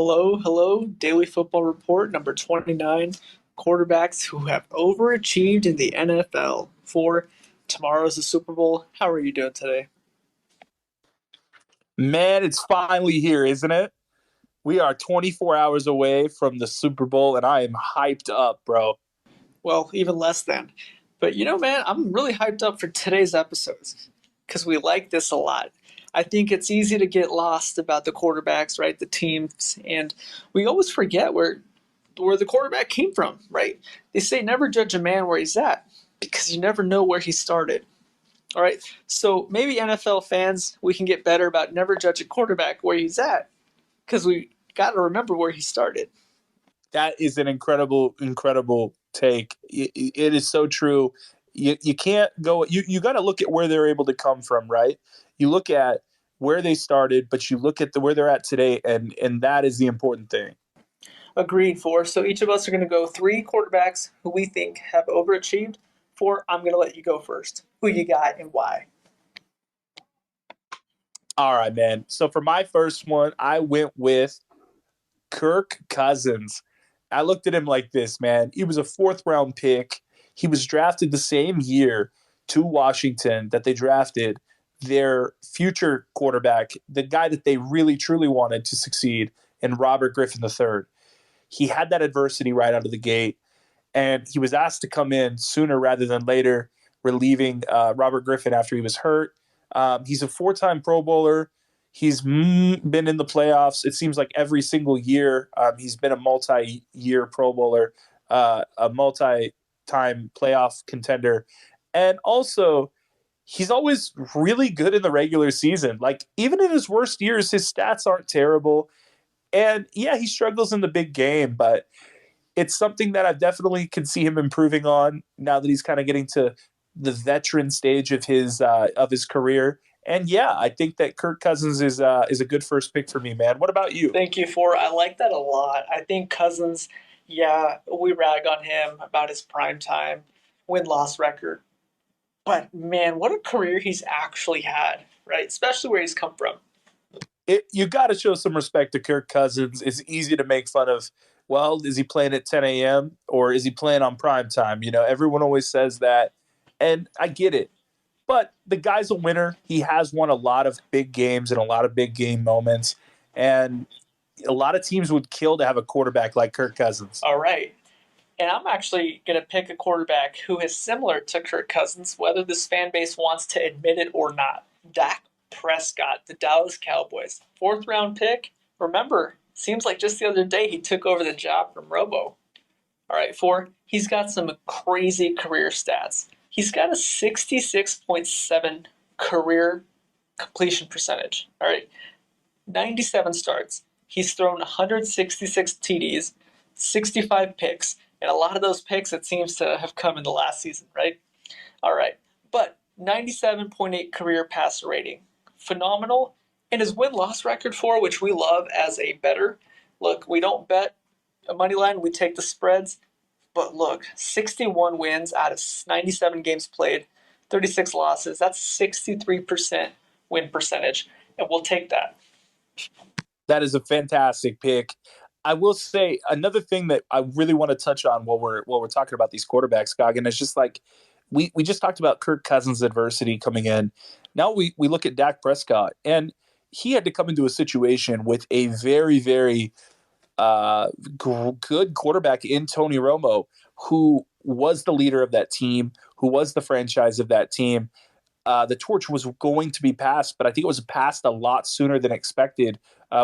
Hello, hello. Daily Football Report number 29. Quarterbacks who have overachieved in the NFL. For tomorrow's the Super Bowl. How are you doing today? Man, it's finally here, isn't it? We are 24 hours away from the Super Bowl, and I am hyped up, bro. Well, even less than. But man, I'm really hyped up for today's episodes because we like this a lot. I think it's easy to get lost about the quarterbacks, right? The teams, and we always forget where the quarterback came from, right? They say never judge a man where he's at because you never know where he started. All right. So maybe NFL fans, we can get better about never judge a quarterback where he's at because we got to remember where he started. That is an incredible, incredible take. It is so true. You can't go, you got to look at where they're able to come from, right? You look at where they started, but you look at where they're at today, and that is the important thing. Agreed, Forr. So each of us are going to go three quarterbacks who we think have overachieved. Forr, I'm going to let you go first. Who you got and why? All right, man. So for my first one, I went with Kirk Cousins. I looked at him like this, man. He was a fourth round pick. He was drafted the same year to Washington that they drafted their future quarterback, the guy that they really truly wanted to succeed, in Robert Griffin III. He had that adversity right out of the gate, and he was asked to come in sooner rather than later, relieving Robert Griffin after he was hurt. He's a four-time Pro Bowler. He's been in the playoffs. It seems like every single year. He's been a multi-year Pro Bowler, a multi-time playoff contender. And also, he's always really good in the regular season. Like, even in his worst years, his stats aren't terrible. And yeah, he struggles in the big game, but it's something that I definitely can see him improving on now that he's kind of getting to the veteran stage of his career. And yeah, I think that Kirk Cousins is a good first pick for me, man. What about you? Thank you, Forr. I like that a lot. I think Cousins, yeah, we rag on him about his prime time win loss record. But man, what a career he's actually had, right? Especially where he's come from. You got to show some respect to Kirk Cousins. It's easy to make fun of. Well, is he playing at 10 a.m. or is he playing on prime time? Everyone always says that, and I get it. But the guy's a winner. He has won a lot of big games and a lot of big game moments, and a lot of teams would kill to have a quarterback like Kirk Cousins. All right. And I'm actually going to pick a quarterback who is similar to Kirk Cousins, whether this fan base wants to admit it or not. Dak Prescott, the Dallas Cowboys. Fourth round pick. Remember, seems like just the other day he took over the job from Robo. All right, he's got some crazy career stats. He's got a 66.7 career completion percentage. All right, 97 starts. He's thrown 166 TDs, 65 picks, and a lot of those picks, it seems to have come in the last season, right? All right, but 97.8 career passer rating. Phenomenal. And his win-loss record which we love as a bettor. Look, we don't bet a money line, we take the spreads. But look, 61 wins out of 97 games played, 36 losses. That's 63% win percentage, and we'll take that. That is a fantastic pick. I will say another thing that I really want to touch on while we're talking about these quarterbacks, Gagan, is just like we just talked about Kirk Cousins' adversity coming in. Now we look at Dak Prescott, and he had to come into a situation with a very, very good quarterback in Tony Romo, who was the leader of that team, who was the franchise of that team. The torch was going to be passed, but I think it was passed a lot sooner than expected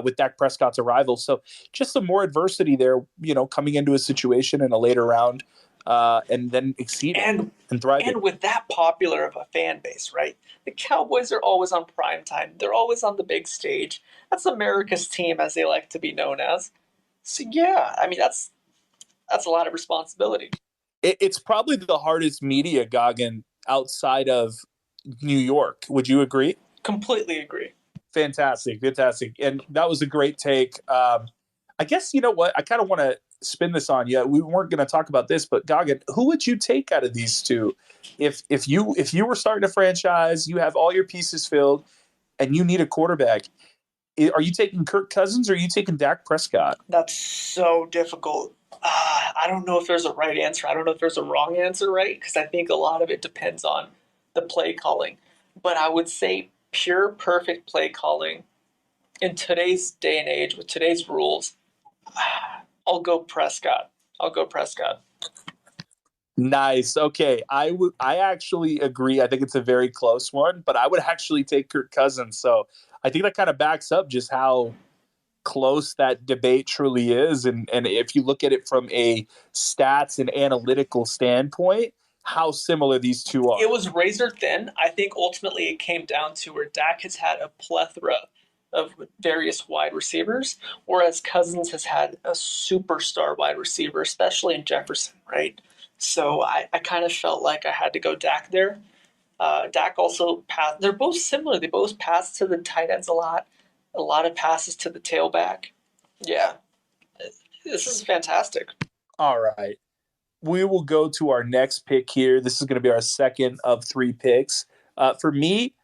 with Dak Prescott's arrival. So just some more adversity there, coming into a situation in a later round and then exceeding and thriving. And with that popular of a fan base, right? The Cowboys are always on prime time. They're always on the big stage. That's America's team, as they like to be known as. So yeah, I mean that's a lot of responsibility. It's probably the hardest media, Gagan, outside of New York. Would you agree? Completely agree. Fantastic. And that was a great take. I guess, you know what? I kind of want to spin this on you. We weren't going to talk about this, but Gagan, who would you take out of these two? If you were starting a franchise, you have all your pieces filled, and you need a quarterback, Are you taking Kirk Cousins or are you taking Dak Prescott? That's so difficult. I don't know if there's a right answer. I don't know if there's a wrong answer, right? Because I think a lot of it depends on the play calling. But I would say pure perfect play calling in today's day and age with today's rules. I'll go Prescott. I'll go Prescott. Nice. Okay. I actually agree. I think it's a very close one, but I would actually take Kirk Cousins. So I think that kind of backs up just how close that debate truly is. And if you look at it from a stats and analytical standpoint, how similar these two It are. was razor thin. I think ultimately it came down to where Dak has had a plethora of various wide receivers, whereas Cousins has had a superstar wide receiver, especially in Jefferson, right? So I kind of felt like I had to go Dak there. Dak also passed. They're both similar. They both pass to the tight ends a lot of passes to the tailback. Yeah, this is fantastic. All right. We will go to our next pick here. This is going to be our second of three picks. For me,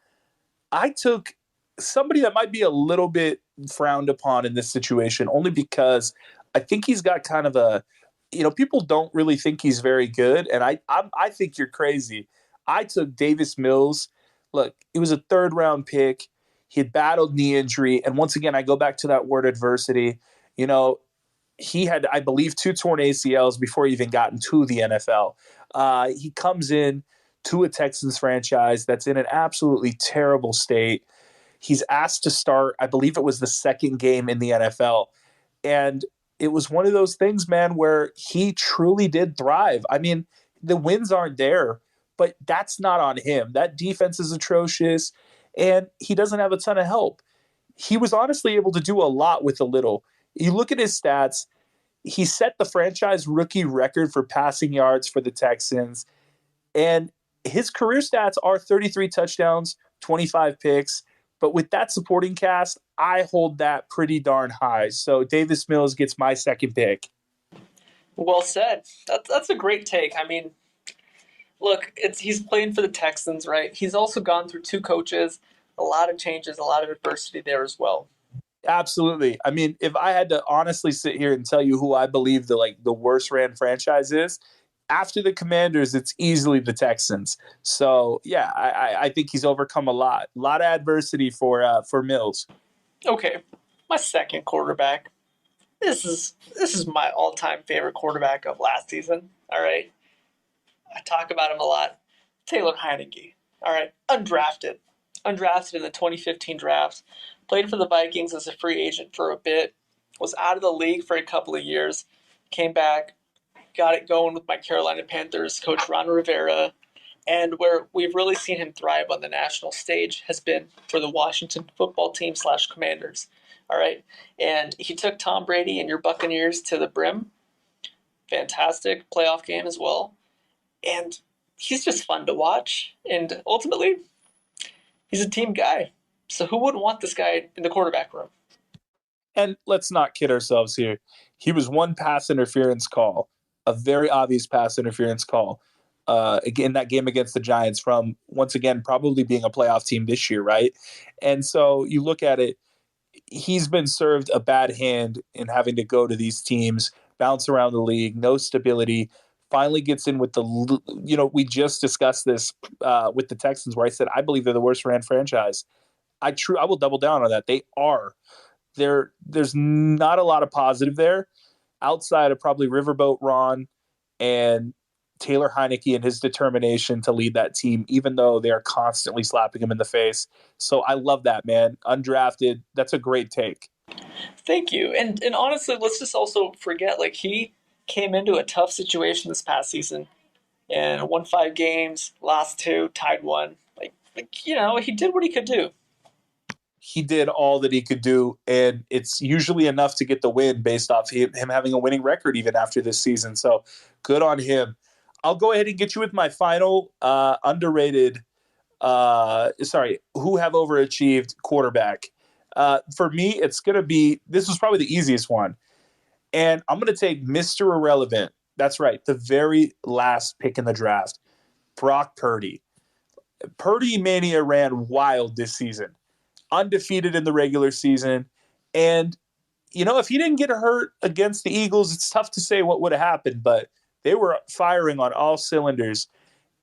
I took somebody that might be a little bit frowned upon in this situation, only because I think he's got kind of a, people don't really think he's very good, and I think you're crazy. I took Davis Mills. Look, he was a third round pick. He had battled knee injury, and once again, I go back to that word adversity. You know, he had, I believe, two torn ACLs before he even got into the NFL. He comes in to a Texans franchise that's in an absolutely terrible state. He's asked to start, I believe it was the second game in the NFL. And it was one of those things, man, where he truly did thrive. I mean, the wins aren't there, but that's not on him. That defense is atrocious, and he doesn't have a ton of help. He was honestly able to do a lot with a little. You look at his stats, he set the franchise rookie record for passing yards for the Texans. And his career stats are 33 touchdowns, 25 picks. But with that supporting cast, I hold that pretty darn high. So Davis Mills gets my second pick. Well said. That's a great take. I mean, look, it's he's playing for the Texans, right? He's also gone through two coaches, a lot of changes, a lot of adversity there as well. Absolutely. I mean, if I had to honestly sit here and tell you who I believe the worst ran franchise is, after the Commanders, it's easily the Texans. So yeah, I think he's overcome a lot of adversity for Mills. Okay, my second quarterback. This is my all-time favorite quarterback of last season. All right, I talk about him a lot. Taylor Heineke. All right, undrafted in the 2015 draft. Played for the Vikings as a free agent for a bit. Was out of the league for a couple of years. Came back, got it going with my Carolina Panthers coach Ron Rivera. And where we've really seen him thrive on the national stage has been for the Washington football team slash Commanders. All right. And he took Tom Brady and your Buccaneers to the brim. Fantastic playoff game as well. And he's just fun to watch. And ultimately, he's a team guy. So who wouldn't want this guy in the quarterback room? And let's not kid ourselves here. He was one pass interference call, a very obvious pass interference call. Again, that game against the Giants from, once again, probably being a playoff team this year, right? And so you look at it, he's been served a bad hand in having to go to these teams, bounce around the league, no stability. Finally gets in with we just discussed this with the Texans, where I said I believe they're the worst ran franchise. I will double down on that. They are. There's not a lot of positive there outside of probably Riverboat Ron and Taylor Heineke and his determination to lead that team, even though they are constantly slapping him in the face. So I love that, man. Undrafted. That's a great take. Thank you. And honestly, let's just also forget like he came into a tough situation this past season and won 5 games, lost two, tied one. He did what he could do. He did all that he could do, and it's usually enough to get the win based off him having a winning record even after this season. So good on him. I'll go ahead and get you with my final underrated, who have overachieved quarterback. For me, it's going to be, this was probably the easiest one. And I'm going to take Mr. Irrelevant. That's right, the very last pick in the draft, Brock Purdy. Purdy Mania ran wild this season. undefeated in the regular season. And, if he didn't get hurt against the Eagles, it's tough to say what would have happened, but they were firing on all cylinders.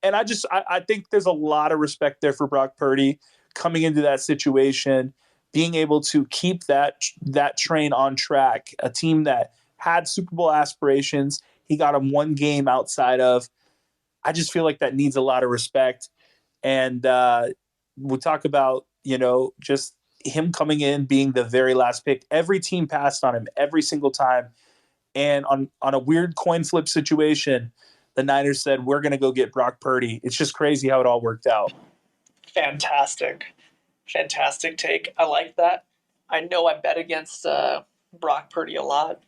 And I think there's a lot of respect there for Brock Purdy coming into that situation, being able to keep that train on track, a team that had Super Bowl aspirations. He got him one game outside of. I just feel like that needs a lot of respect. And we'll talk about, just him coming in, being the very last pick. Every team passed on him every single time. And on a weird coin flip situation, the Niners said, we're going to go get Brock Purdy. It's just crazy how it all worked out. Fantastic. Fantastic take. I like that. I know I bet against Brock Purdy a lot.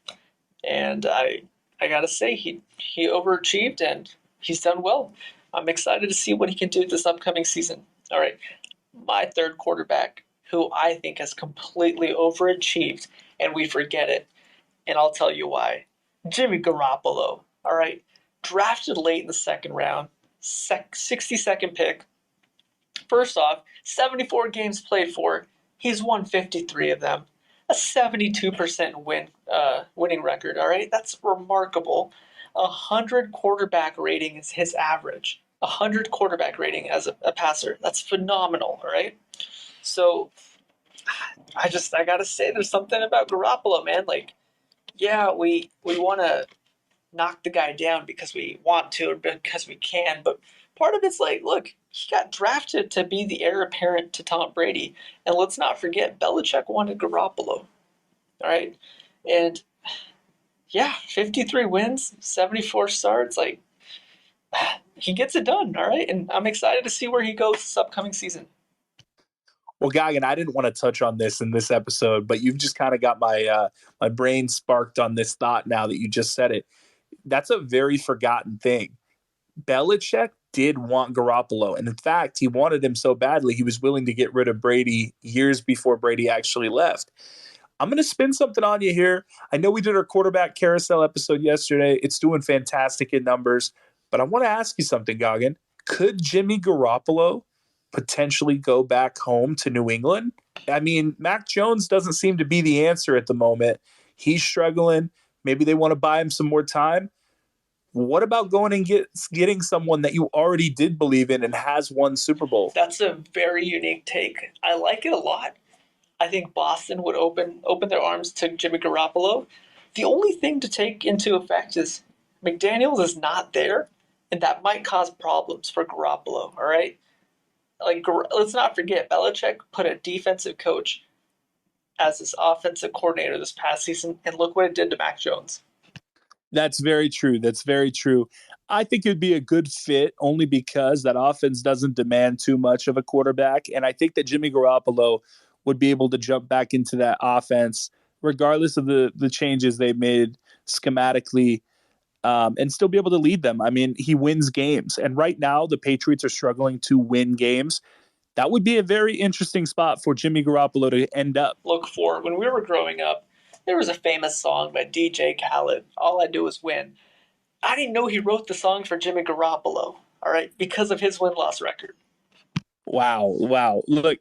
And I got to say, he overachieved and he's done well. I'm excited to see what he can do this upcoming season. All right. My third quarterback, who I think has completely overachieved, and we forget it. And I'll tell you why. Jimmy Garoppolo. All right. Drafted late in the second round, 62nd pick. First off, 74 games played for. He's won 53 of them. A 72% winning record. All right, that's remarkable. 100 quarterback rating is his average. 100 quarterback rating as a passer. That's phenomenal. All right. So I gotta say, there's something about Garoppolo, man. Like, yeah, we want to knock the guy down because we want to or because we can. But part of it's like, look, he got drafted to be the heir apparent to Tom Brady. And let's not forget, Belichick wanted Garoppolo. All right. And yeah, 53 wins, 74 starts. Like, he gets it done. All right. And I'm excited to see where he goes this upcoming season. Well, Gagan, I didn't want to touch on this in this episode, but you've just kind of got my brain sparked on this thought now that you just said it. That's a very forgotten thing. Belichick did want Garoppolo. And in fact, he wanted him so badly, he was willing to get rid of Brady years before Brady actually left. I'm going to spin something on you here. I know we did our quarterback carousel episode yesterday. It's doing fantastic in numbers. But I want to ask you something, Gagan. Could Jimmy Garoppolo potentially go back home to New England? I mean, Mac Jones doesn't seem to be the answer at the moment. He's struggling. Maybe they want to buy him some more time. What about going and getting someone that you already did believe in and has won Super Bowl? That's a very unique take. I like it a lot. I think Boston would open their arms to Jimmy Garoppolo. The only thing to take into effect is McDaniels is not there, and that might cause problems for Garoppolo. All right, like, let's not forget, Belichick put a defensive coach as his offensive coordinator this past season, and look what it did to Mac Jones. That's very true. That's very true. I think it'd be a good fit only because that offense doesn't demand too much of a quarterback. And I think that Jimmy Garoppolo would be able to jump back into that offense, regardless of the changes they made schematically, and still be able to lead them. I mean, he wins games. And right now, the Patriots are struggling to win games. That would be a very interesting spot for Jimmy Garoppolo to end up. Look, for when we were growing up, there was a famous song by DJ Khaled, All I Do Is Win. I didn't know he wrote the song for Jimmy Garoppolo, all right, because of his win-loss record. Wow. Look,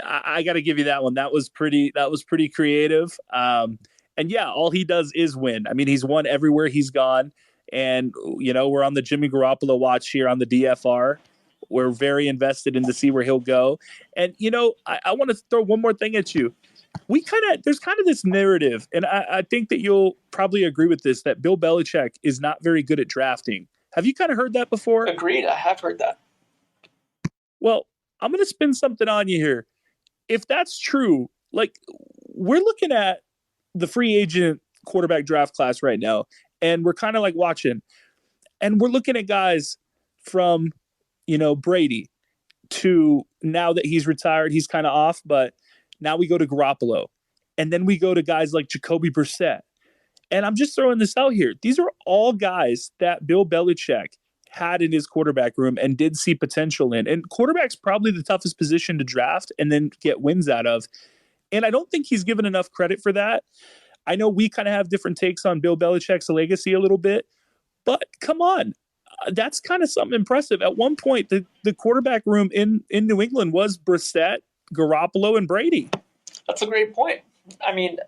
I got to give you that one. That was pretty creative. And yeah, all he does is win. I mean, he's won everywhere he's gone. And, we're on the Jimmy Garoppolo watch here on the DFR. We're very invested in to see where he'll go. And, I want to throw one more thing at you. There's kind of this narrative, and I think that you'll probably agree with this, that Bill Belichick is not very good at drafting. Have you kind of heard that before? Agreed. I have heard that. Well, I'm going to spin something on you here. If that's true, like, we're looking at the free agent quarterback draft class right now, and we're kind of like watching, and we're looking at guys from, Brady to now that he's retired, he's kind of off, but now we go to Garoppolo, and then we go to guys like Jacoby Brissett. And I'm just throwing this out here. These are all guys that Bill Belichick had in his quarterback room and did see potential in. And quarterback's probably the toughest position to draft and then get wins out of. And I don't think he's given enough credit for that. I know we kind of have different takes on Bill Belichick's legacy a little bit, but come on. That's kind of something impressive. At one point, the quarterback room in New England was Brissett, Garoppolo and Brady. That's a great point. I mean,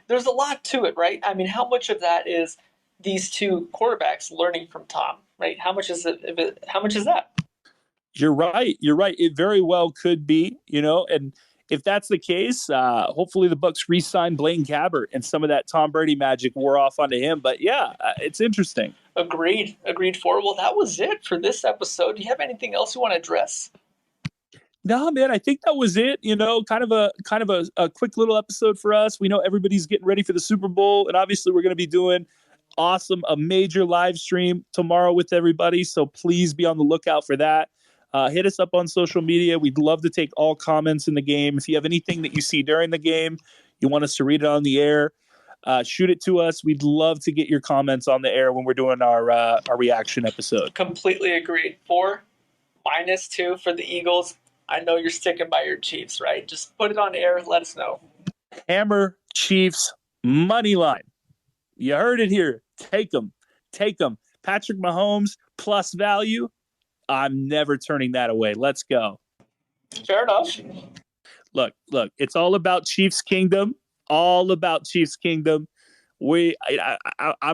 there's a lot to it, right? I mean, how much of that is these two quarterbacks learning from Tom, right? How much is it? How much is that? You're right. You're right. It very well could be, and if that's the case, hopefully the Bucks re-sign Blaine Gabbert and some of that Tom Brady magic wore off onto him. But yeah, it's interesting. Agreed. For well, that was it for this episode. Do you have anything else you want to address? No, man, I think that was it. Kind of a quick little episode for us. We know everybody's getting ready for the Super Bowl, and obviously we're going to be doing a major live stream tomorrow with everybody. So please be on the lookout for that. Hit us up on social media. We'd love to take all comments in the game. If you have anything that you see during the game, you want us to read it on the air, shoot it to us. We'd love to get your comments on the air when we're doing our reaction episode. Completely agreed. Forr -2 for the Eagles. I know you're sticking by your Chiefs, right? Just put it on air. Let us know. Hammer Chiefs money line. You heard it here. Take them. Patrick Mahomes plus value. I'm never turning that away. Let's go. Fair enough. Look. It's all about Chiefs Kingdom. I'm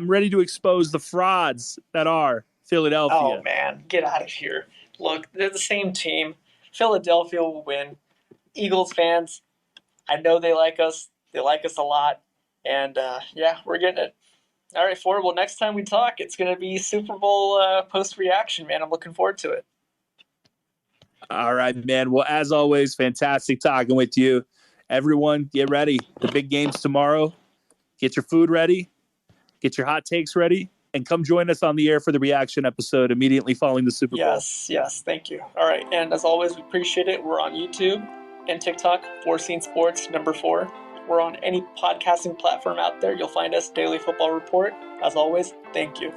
ready to expose the frauds that are Philadelphia. Oh, man. Get out of here. Look, they're the same team. Philadelphia will win. Eagles fans, I know they like us. They like us a lot. And, yeah, we're getting it. All right, Forr. Well, next time we talk, it's going to be Super Bowl post-reaction, man. I'm looking forward to it. All right, man. Well, as always, fantastic talking with you. Everyone, get ready. The big game's tomorrow. Get your food ready. Get your hot takes ready. And come join us on the air for the reaction episode immediately following the Super Bowl. Yes. Thank you. All right. And as always, we appreciate it. We're on YouTube and TikTok, Forr Scene Sports, number 4. We're on any podcasting platform out there. You'll find us, Daily Football Report. As always, thank you.